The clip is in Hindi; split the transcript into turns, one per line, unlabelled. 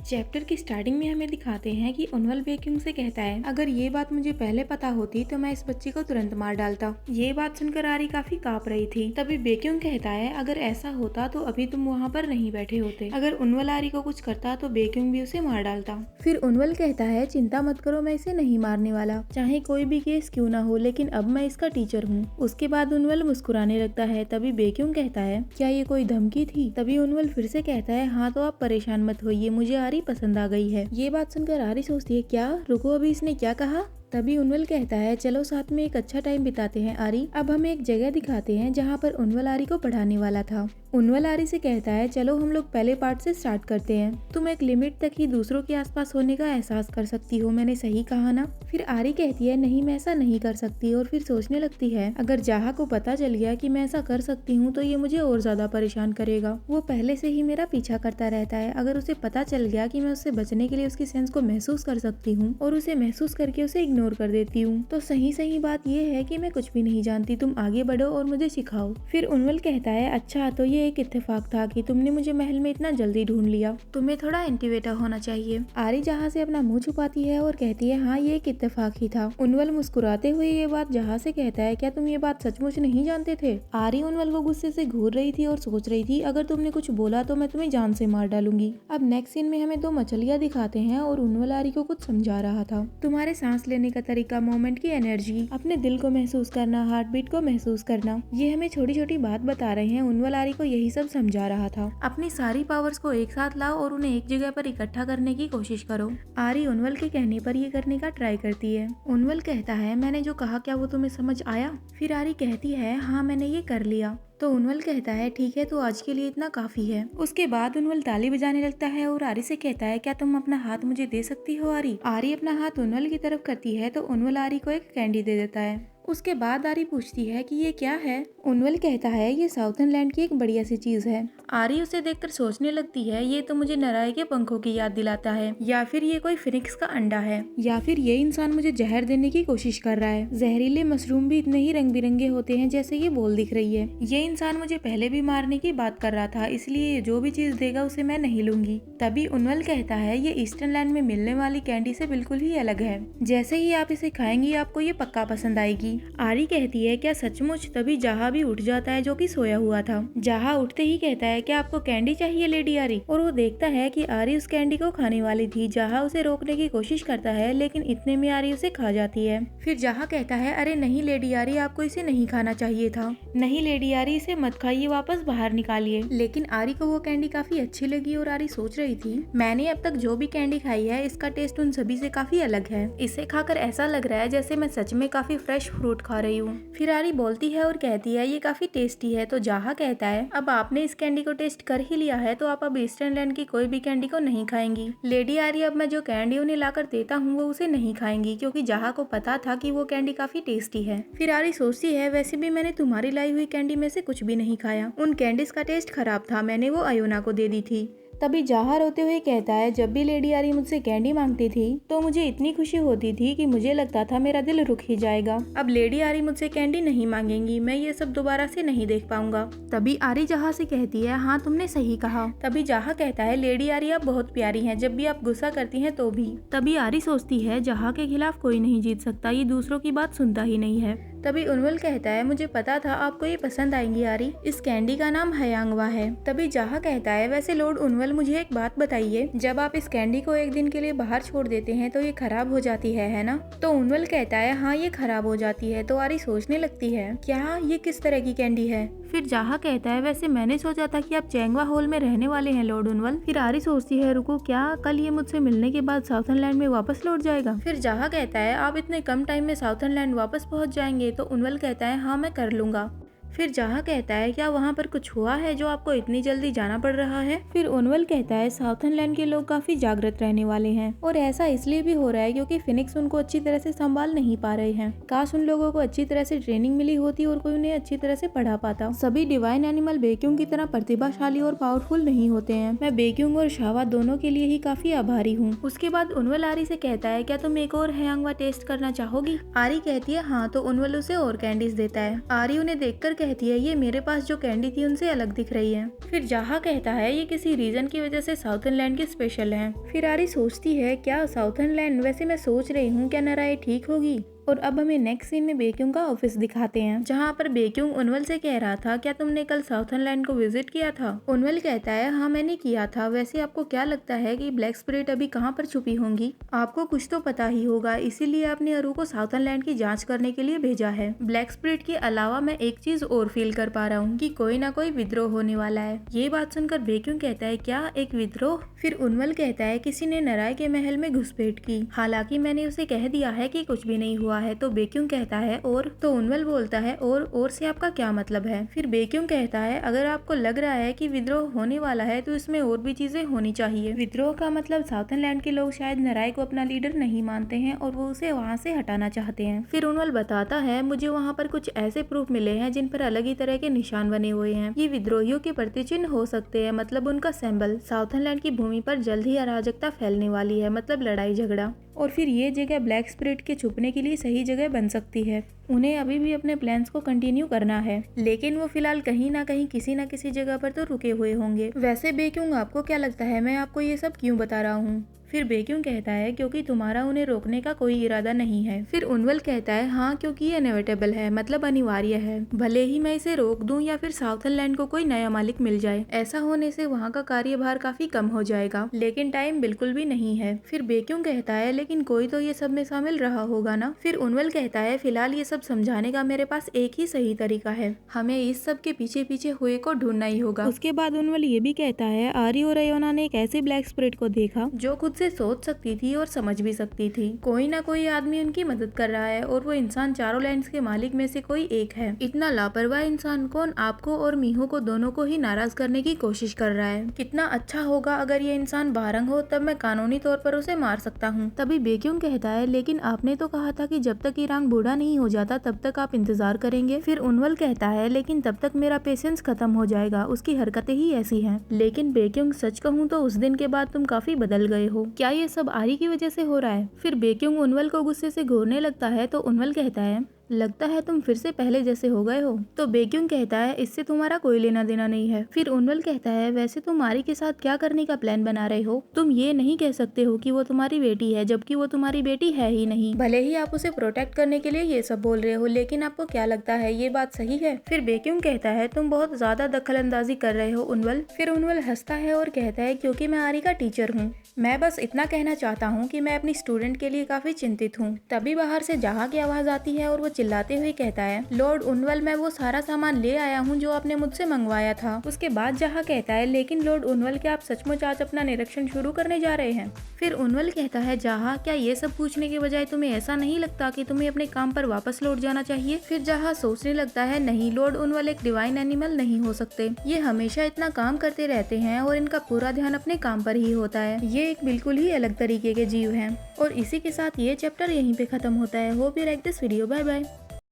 चैप्टर की स्टार्टिंग में हमें दिखाते हैं कि उनवल बेक्यूंग से कहता है, अगर ये बात मुझे पहले पता होती तो मैं इस बच्ची को तुरंत मार डालता। ये बात सुनकर आरी काफी कांप रही थी। तभी बेक्यूंग कहता है, अगर ऐसा होता तो अभी तुम वहाँ पर नहीं बैठे होते। अगर उनवल आरी को कुछ करता तो बेक्यूंग भी उसे मार डालता। फिर उनवल कहता है, चिंता मत करो, मैं इसे नहीं मारने वाला, चाहे कोई भी केस क्यों ना हो, लेकिन अब मैं इसका टीचर हूँ। उसके बाद उनवल मुस्कुराने लगता है। तभी बेक्यूंग कहता है, क्या ये कोई धमकी थी? तभी उनवल फिर से कहता है, हाँ तो आप परेशान मत होइए, मुझे आरी पसंद आ गई है। ये बात सुनकर आरी सोचती है, क्या? रुको, अभी इसने क्या कहा? तभी उनवल कहता है, चलो साथ में एक अच्छा टाइम बिताते हैं आरी। अब हमें एक जगह दिखाते हैं जहाँ पर उनवल आरी को पढ़ाने वाला था। उनवल आरी से कहता है, चलो हम लोग पहले पार्ट से स्टार्ट करते हैं। तुम एक लिमिट तक ही दूसरों के आसपास होने का एहसास कर सकती हो, मैंने सही कहा ना? फिर आरी कहती है, नहीं मैं ऐसा नहीं कर सकती। और फिर सोचने लगती है, अगर जाहा को पता चल गया कि मैं ऐसा कर सकती हूँ तो ये मुझे और ज्यादा परेशान करेगा। वो पहले से ही मेरा पीछा करता रहता है। अगर उसे पता चल गया कि मैं उससे बचने के लिए उसकी सेंस को महसूस कर सकती हूँ और उसे महसूस करके उसे इग्नोर कर देती हूँ, तो सही बात ये है कि मैं कुछ भी नहीं जानती। तुम आगे बढ़ो और मुझे सिखाओ। फिर उनवल कहता है, अच्छा तो ये एक इत्तेफाक था कि तुमने मुझे महल में इतना जल्दी ढूंढ लिया, तुम्हें थोड़ा इंटिवेटर होना चाहिए। आरी जहाँ से अपना मुंह छुपाती है और कहती है, हाँ ये एक इत्तेफाक ही था। उनवल मुस्कुराते हुए ये बात जहाँ से कहता है, क्या तुम ये बात सचमुच नहीं जानते थे? आरी उनवल को गुस्से से घूर रही थी और सोच रही थी, अगर तुमने कुछ बोला तो मैं तुम्हें जान से मार डालूंगी। अब नेक्स्ट सीन में हमें दो मछलियाँ दिखाते हैं और उनवल आरी को कुछ समझा रहा था। तुम्हारे सांस लेने का तरीका, मोमेंट की एनर्जी, अपने दिल को महसूस करना, हार्ट बीट को महसूस करना, ये हमें छोटी छोटी बात बता रहे हैं। उनवल आरी को यही सब समझा रहा था। अपनी सारी पावर्स को एक साथ लाओ और उन्हें एक जगह पर इकट्ठा करने की कोशिश करो। आरी उनवल के कहने पर ये करने का ट्राई करती है। उनवल कहता है, मैंने जो कहा क्या वो तुम्हें समझ आया? फिर आरी कहती है, हाँ मैंने ये कर लिया। तो उनवल कहता है, ठीक है तो आज के लिए इतना काफी है। उसके बाद उनवल ताली बजाने लगता है और आरी से कहता है, क्या तुम अपना हाथ मुझे दे सकती हो आरी? आरी अपना हाथ उनवल की तरफ करती है तो उनवल आरी को एक कैंडी दे देता है। उसके बाद आरी पूछती है कि ये क्या है? उनवल कहता है, ये साउथर्न लैंड की एक बढ़िया सी चीज है। आरी उसे देखकर सोचने लगती है, ये तो मुझे नराए के पंखों की याद दिलाता है, या फिर ये कोई फिनिक्स का अंडा है, या फिर ये इंसान मुझे जहर देने की कोशिश कर रहा है। जहरीले मशरूम भी इतने ही रंग बिरंगे होते हैं जैसे ये बोल दिख रही है। ये इंसान मुझे पहले भी मारने की बात कर रहा था, इसलिए जो भी चीज देगा उसे मैं नहीं लूंगी। तभी उनवल कहता है, ये ईस्टर्न लैंड में मिलने वाली कैंडी से बिल्कुल ही अलग है। जैसे ही आप इसे खाएंगी आपको ये पक्का पसंद आएगी। आरी कहती है, क्या सचमुच? तभी जाहा भी उठ जाता है जो कि सोया हुआ था। जाहा उठते ही कहता है, क्या आपको कैंडी चाहिए लेडी आरी? और वो देखता है कि आरी उस कैंडी को खाने वाली थी। जाहा उसे रोकने की कोशिश करता है लेकिन इतने में आरी उसे खा जाती है। फिर जाहा कहता है, अरे नहीं लेडी आरी, आपको इसे नहीं खाना चाहिए था। नहीं लेडी आरी, इसे मत खाइए, वापस बाहर निकालिए। लेकिन आरी को वो कैंडी काफी अच्छी लगी और आरी सोच रही थी, मैंने अब तक जो भी कैंडी खाई है इसका टेस्ट उन सभी से काफी अलग है। इसे खाकर ऐसा लग रहा है जैसे मैं सच में काफी फ्रेश फ्रूट खा रही हूँ। फिर आरी बोलती है और कहती है, ये काफी टेस्टी है। तो जाहा कहता है, अब आपने इस कैंडी को टेस्ट कर ही लिया है तो आप अब ईस्टर्न लैंड की कोई भी कैंडी को नहीं खाएंगी। लेडी आरी, अब मैं जो कैंडी उन्हें लाकर देता हूँ वो उसे नहीं खाएंगी, क्योंकि जाहा को पता था कि वो कैंडी काफी टेस्टी है। फिर आरी सोचती है, वैसे भी मैंने तुम्हारी लाई हुई कैंडी में से कुछ भी नहीं खाया, उन कैंडीज का टेस्ट खराब था, मैंने वो अयोना को दे दी थी। तभी जाहा रोते हुए कहता है, जब भी लेडी आरी मुझसे कैंडी मांगती थी तो मुझे इतनी खुशी होती थी कि मुझे लगता था मेरा दिल रुक ही जाएगा। अब लेडी आरी मुझसे कैंडी नहीं मांगेंगी, मैं ये सब दोबारा से नहीं देख पाऊंगा। तभी आरी जाहा से कहती है, हाँ तुमने सही कहा। तभी जाहा कहता है, लेडी आरी आप बहुत प्यारी हैं, जब भी आप गुस्सा करती हैं तो भी। तभी आरी सोचती है, जाहा के खिलाफ कोई नहीं जीत सकता, ये दूसरों की बात सुनता ही नहीं है। तभी उनवल कहता है, मुझे पता था आपको ये पसंद आएंगी आरी, इस कैंडी का नाम हयांगवा है। तभी जाहा कहता है, वैसे लॉर्ड उनवल मुझे एक बात बताइए, जब आप इस कैंडी को एक दिन के लिए बाहर छोड़ देते हैं तो ये खराब हो जाती है ना? तो उनवल कहता है, हाँ ये खराब हो जाती है। तो आरी सोचने लगती है, क्या ये किस तरह की कैंडी है? फिर जाहा कहता है, वैसे मैंने सोचा था कि आप चैंगवा हॉल में रहने वाले हैं लॉर्ड उनवल। फिर आरी सोचती है, रुको, क्या कल ये मुझसे मिलने के बाद साउथर्न लैंड में वापस लौट जाएगा? फिर जाहा कहता है, आप इतने कम टाइम में साउथर्न लैंड वापस पहुंच जाएंगे? तो उनवल कहता है, हाँ मैं कर लूंगा। फिर जाहा कहता है, क्या वहाँ पर कुछ हुआ है जो आपको इतनी जल्दी जाना पड़ रहा है? फिर उनवल कहता है, साउथर्न लैंड के लोग काफी जागृत रहने वाले हैं और ऐसा इसलिए भी हो रहा है क्योंकि फिनिक्स उनको अच्छी तरह से संभाल नहीं पा रहे हैं। काश उन लोगों को अच्छी तरह से ट्रेनिंग मिली होती और कोई उन्हें अच्छी तरह से पढ़ा पाता। सभी डिवाइन एनिमल बेक्यूंग की तरह प्रतिभाशाली और पावरफुल नहीं होते हैं। मैं बेक्यूंग और शावा दोनों के लिए ही काफी आभारी हूँ। उसके बाद उनवल आरी से कहता है, क्या तुम एक और हयांगवा टेस्ट करना चाहोगी? आरी कहती है, हाँ। तो उनवल उसे और कैंडीज देता है। आरी उन्हें देखकर कहती है ये मेरे पास जो कैंडी थी उनसे अलग दिख रही है। फिर जहा कहता है ये किसी रीजन की वजह से साउथर्न लैंड की स्पेशल है। फिर आरी सोचती है क्या साउथर्न लैंड, वैसे मैं सोच रही हूँ क्या नराई ठीक होगी। और अब हमें नेक्स्ट सीन में बेक्यूंग का ऑफिस दिखाते हैं, जहाँ पर बेक्यूंग उनवल से कह रहा था क्या तुमने कल साउथर्न लैंड को विजिट किया था। उनवल कहता है हाँ मैंने किया था, वैसे आपको क्या लगता है कि ब्लैक स्पिरिट अभी कहाँ पर छुपी होंगी। आपको कुछ तो पता ही होगा, इसीलिए आपने अरु को साउथर्न लैंड की जांच करने के लिए भेजा है। ब्लैक स्पिरिट के अलावा मैं एक चीज और फील कर पा रहा हूँ कि कोई ना कोई विद्रोह होने वाला है। ये बात सुनकर बेक्यूंग कहता है क्या एक विद्रोह। फिर उनवल कहता है किसी ने नराय के महल में घुसपैठ की, हालांकि मैंने उसे कह दिया है कि कुछ भी नहीं हुआ है। तो बेक्यूंग कहता है और, तो उनवल बोलता है और से आपका क्या मतलब है। फिर बेक्यूंग कहता है अगर आपको लग रहा है कि विद्रोह होने वाला है तो इसमें और भी चीजें होनी चाहिए। विद्रोह का मतलब साउथर्न लैंड के लोग शायद नराय को अपना लीडर नहीं मानते हैं और वो उसे वहाँ से हटाना चाहते हैं। फिर उनवल बताता है मुझे वहाँ पर कुछ ऐसे प्रूफ मिले हैं जिन पर अलग ही तरह के निशान बने हुए हैं। ये विद्रोहियों के प्रतिचिन्ह हो सकते हैं, मतलब उनका सिंबल। साउथर्न लैंड की भूमि पर जल्द ही अराजकता फैलने वाली है, मतलब लड़ाई झगड़ा। और फिर ये जगह ब्लैक स्पिरिट के छुपने के लिए सही जगह बन सकती है। उन्हें अभी भी अपने प्लान्स को कंटिन्यू करना है, लेकिन वो फिलहाल कहीं ना कहीं किसी न किसी जगह पर तो रुके हुए होंगे। वैसे बेक्यूंग आपको क्या लगता है मैं आपको ये सब क्यों बता रहा हूँ। फिर बेक्यूंग कहता है क्योंकि तुम्हारा उन्हें रोकने का कोई इरादा नहीं है। फिर उनवल कहता है हाँ क्योंकि ये इनएविटेबल है, मतलब अनिवार्य है। भले ही मैं इसे रोक दूं या फिर साउथर्न लैंड को कोई नया मालिक मिल जाए, ऐसा होने से वहाँ का कार्यभार काफी कम हो जाएगा, लेकिन टाइम बिल्कुल भी नहीं है। फिर बेक्यूंग कहता है लेकिन कोई तो ये सब में शामिल रहा होगा ना। फिर उनवल कहता है फिलहाल ये सब समझाने का मेरे पास एक ही सही तरीका है, हमें इस सब के पीछे पीछे हुए को ढूंढना ही होगा। उसके बाद उनवल ये भी कहता है आरी और अयोना ने एक ऐसे ब्लैक स्पिरिट को देखा जो खुद से सोच सकती थी और समझ भी सकती थी। कोई ना कोई आदमी उनकी मदद कर रहा है और वो इंसान चारों लैंड्स के मालिक में से कोई एक है। इतना लापरवाह इंसान कौन आपको और मीहो को दोनों को ही नाराज करने की कोशिश कर रहा है। कितना अच्छा होगा अगर ये इंसान बारंग हो, तब मैं कानूनी तौर पर उसे मार सकता हूँ। तभी बेक्यूंग कहता है लेकिन आपने तो कहा था कि जब तक ईरांग बूढ़ा नहीं हो जाता तब तक आप इंतजार करेंगे। फिर उनवल कहता है लेकिन तब तक मेरा पेशेंस खत्म हो जाएगा, उसकी हरकतें ही ऐसी हैं। लेकिन बेक्यूंग सच कहूँ तो उस दिन के बाद तुम काफी बदल गए हो, क्या ये सब आरी की वजह से हो रहा है। फिर बेक्यूंग उनवल को गुस्से से घूरने लगता है तो उनवल कहता है लगता है तुम फिर से पहले जैसे हो गए हो। तो बेक्यूंग कहता है इससे तुम्हारा कोई लेना देना नहीं है। फिर उनवल कहता है वैसे तुम आरी के साथ क्या करने का प्लान बना रहे हो। तुम ये नहीं कह सकते हो कि वो तुम्हारी बेटी है जबकि वो तुम्हारी बेटी है ही नहीं। भले ही आप उसे प्रोटेक्ट करने के लिए ये सब बोल रहे हो, लेकिन आपको क्या लगता है ये बात सही है। फिर बेक्यूंग कहता है तुम बहुत ज्यादा दखल अंदाजी कर रहे हो उनवल। फिर उनवल हंसता है और कहता है क्योंकि मैं आरी का टीचर हूँ, मैं बस इतना कहना चाहता हूँ कि मैं अपनी स्टूडेंट के लिए काफी चिंतित हूँ। तभी बाहर से जहा की आवाज आती है और वो चिल्लाते हुए कहता है लॉर्ड उनवल मैं वो सारा सामान ले आया हूँ जो आपने मुझसे मंगवाया था। उसके बाद जहा कहता है लेकिन लॉर्ड उनवल क्या आप सचमुच आज अपना निरीक्षण शुरू करने जा रहे हैं। फिर उनवल कहता है जहा क्या ये सब पूछने के बजाय तुम्हें ऐसा नहीं लगता कि तुम्हें अपने काम पर वापस लौट जाना चाहिए। फिर जहा सोचने लगता है नहीं, लॉर्ड उनवल एक डिवाइन एनिमल नहीं हो सकते, ये हमेशा इतना काम करते रहते हैं और इनका पूरा ध्यान अपने काम पर ही होता है। ये एक बिल्कुल ही अलग तरीके के जीव हैं। और इसी के साथ ये चैप्टर यहीं पे खत्म होता है। Hope you like this video, bye bye.